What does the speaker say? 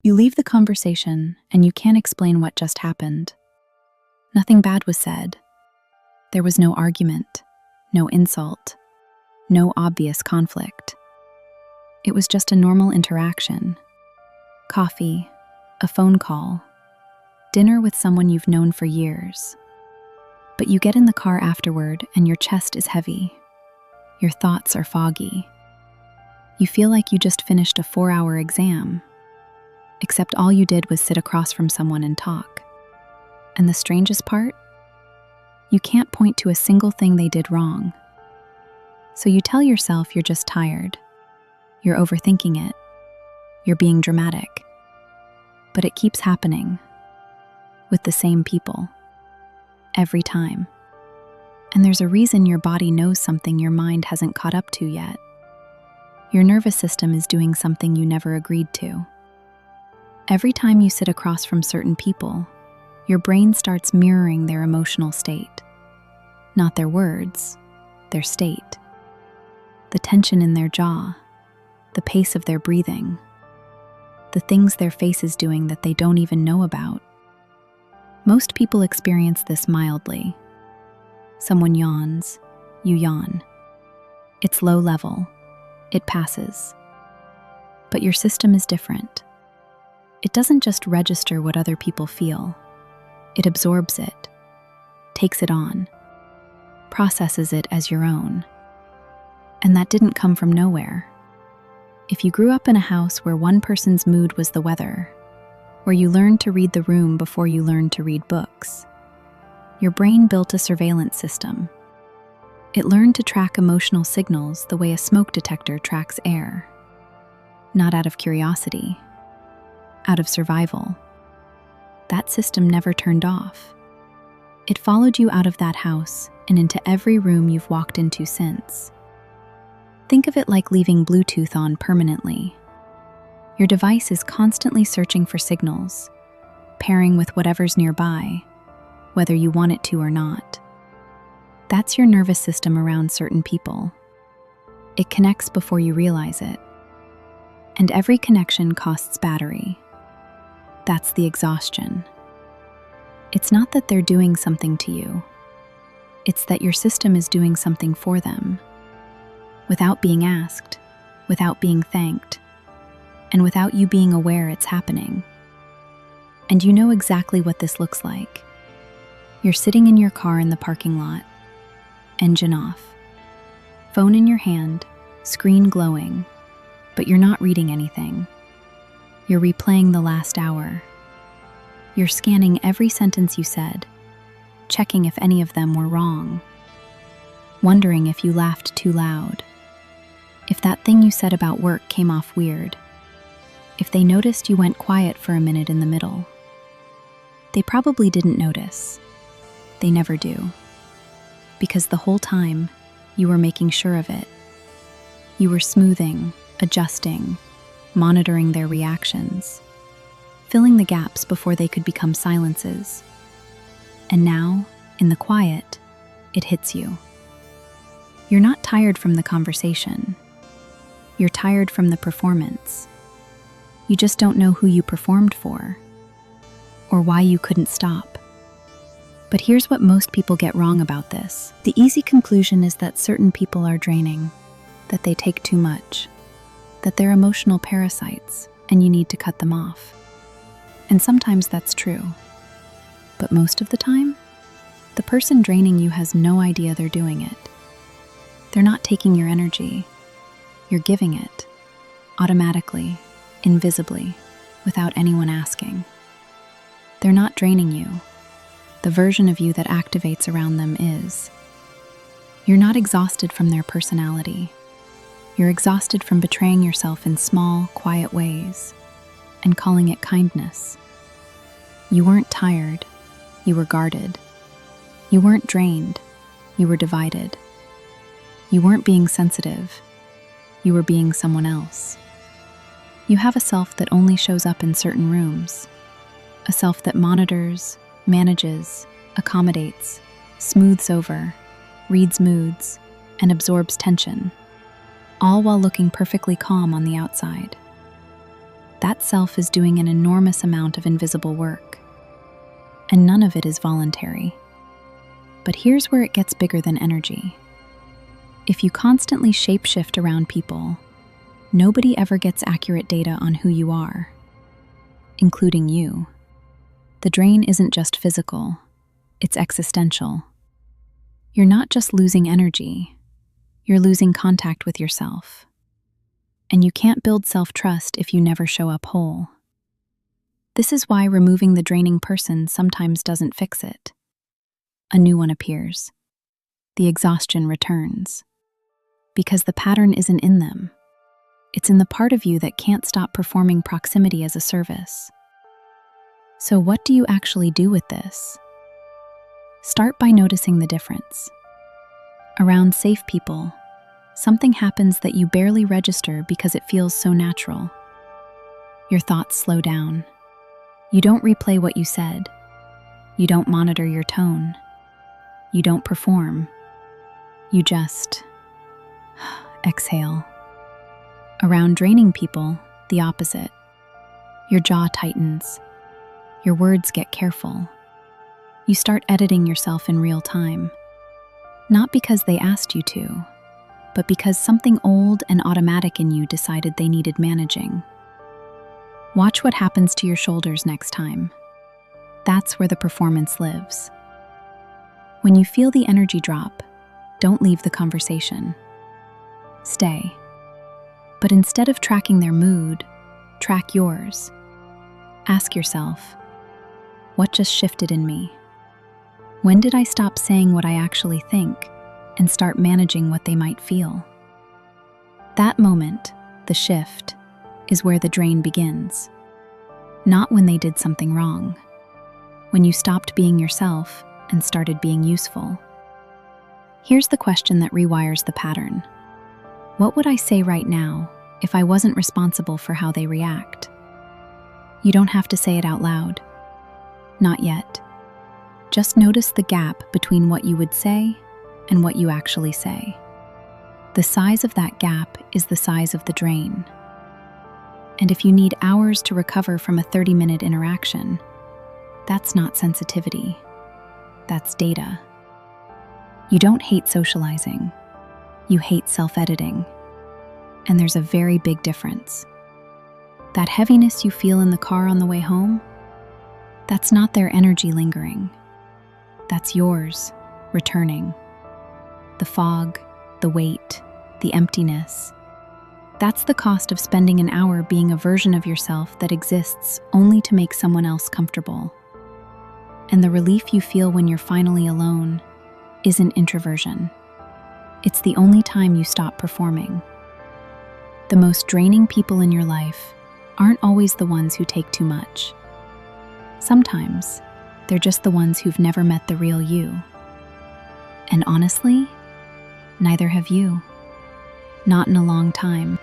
You leave the conversation and you can't explain what just happened. Nothing bad was said. There was no argument, no insult, no obvious conflict. It was just a normal interaction. Coffee, a phone call, dinner with someone you've known for years. But you get in the car afterward and your chest is heavy. Your thoughts are foggy. You feel like you just finished a 4-hour exam, except all you did was sit across from someone and talk. And the strangest part? You can't point to a single thing they did wrong. So you tell yourself you're just tired. You're overthinking it. You're being dramatic. But it keeps happening. With the same people. Every time. And there's a reason your body knows something your mind hasn't caught up to yet. Your nervous system is doing something you never agreed to. Every time you sit across from certain people, your brain starts mirroring their emotional state. Not their words, their state. The tension in their jaw, the pace of their breathing, the things their face is doing that they don't even know about. Most people experience this mildly. Someone yawns, you yawn. It's low level. It passes. But your system is different. It doesn't just register what other people feel. It absorbs it, takes it on, processes it as your own. And that didn't come from nowhere. If you grew up in a house where one person's mood was the weather, where you learned to read the room before you learned to read books, your brain built a surveillance system. It learned to track emotional signals the way a smoke detector tracks air. Not out of curiosity, out of survival. That system never turned off. It followed you out of that house and into every room you've walked into since. Think of it like leaving Bluetooth on permanently. Your device is constantly searching for signals, pairing with whatever's nearby, whether you want it to or not. That's your nervous system around certain people. It connects before you realize it. And every connection costs battery. That's the exhaustion. It's not that they're doing something to you. It's that your system is doing something for them. Without being asked, without being thanked, and without you being aware it's happening. And you know exactly what this looks like. You're sitting in your car in the parking lot, engine off, phone in your hand, screen glowing, but you're not reading anything. You're replaying the last hour. You're scanning every sentence you said, checking if any of them were wrong, wondering if you laughed too loud, if that thing you said about work came off weird, if they noticed you went quiet for a minute in the middle. They probably didn't notice. They never do. Because the whole time, you were making sure of it. You were smoothing, adjusting, monitoring their reactions, filling the gaps before they could become silences. And now, in the quiet, it hits you. You're not tired from the conversation. You're tired from the performance. You just don't know who you performed for, or why you couldn't stop. But here's what most people get wrong about this. The easy conclusion is that certain people are draining, that they take too much, that they're emotional parasites, and you need to cut them off. And sometimes that's true. But most of the time, the person draining you has no idea they're doing it. They're not taking your energy. You're giving it, automatically, invisibly, without anyone asking. They're not draining you. The version of you that activates around them is. You're not exhausted from their personality. You're exhausted from betraying yourself in small, quiet ways and calling it kindness. You weren't tired. You were guarded. You weren't drained. You were divided. You weren't being sensitive. You were being someone else. You have a self that only shows up in certain rooms. A self that monitors, manages, accommodates, smooths over, reads moods, and absorbs tension, all while looking perfectly calm on the outside. that self is doing an enormous amount of invisible work. And none of it is voluntary. But here's where it gets bigger than energy. If you constantly shapeshift around people, nobody ever gets accurate data on who you are, including you. The drain isn't just physical, it's existential. You're not just losing energy, you're losing contact with yourself. And you can't build self-trust if you never show up whole. This is why removing the draining person sometimes doesn't fix it. A new one appears. The exhaustion returns. Because the pattern isn't in them. It's in the part of you that can't stop performing proximity as a service. So what do you actually do with this? Start by noticing the difference. Around safe people, something happens that you barely register because it feels so natural. Your thoughts slow down. You don't replay what you said. You don't monitor your tone. You don't perform. You just exhale. Around draining people, the opposite. Your jaw tightens. Your words get careful. You start editing yourself in real time. Not because they asked you to, but because something old and automatic in you decided they needed managing. Watch what happens to your shoulders next time. That's where the performance lives. When you feel the energy drop, don't leave the conversation. Stay. But instead of tracking their mood, track yours. Ask yourself, what just shifted in me? When did I stop saying what I actually think and start managing what they might feel? That moment, the shift, is where the drain begins. Not when they did something wrong. When you stopped being yourself and started being useful. Here's the question that rewires the pattern. What would I say right now if I wasn't responsible for how they react? You don't have to say it out loud. Not yet. Just notice the gap between what you would say and what you actually say. The size of that gap is the size of the drain. And if you need hours to recover from a 30-minute interaction, that's not sensitivity. That's data. You don't hate socializing. You hate self-editing. And there's a very big difference. That heaviness you feel in the car on the way home, that's not their energy lingering. That's yours, returning. The fog, the weight, the emptiness. That's the cost of spending an hour being a version of yourself that exists only to make someone else comfortable. And the relief you feel when you're finally alone isn't introversion. It's the only time you stop performing. The most draining people in your life aren't always the ones who take too much. Sometimes, they're just the ones who've never met the real you. And honestly, neither have you. Not in a long time.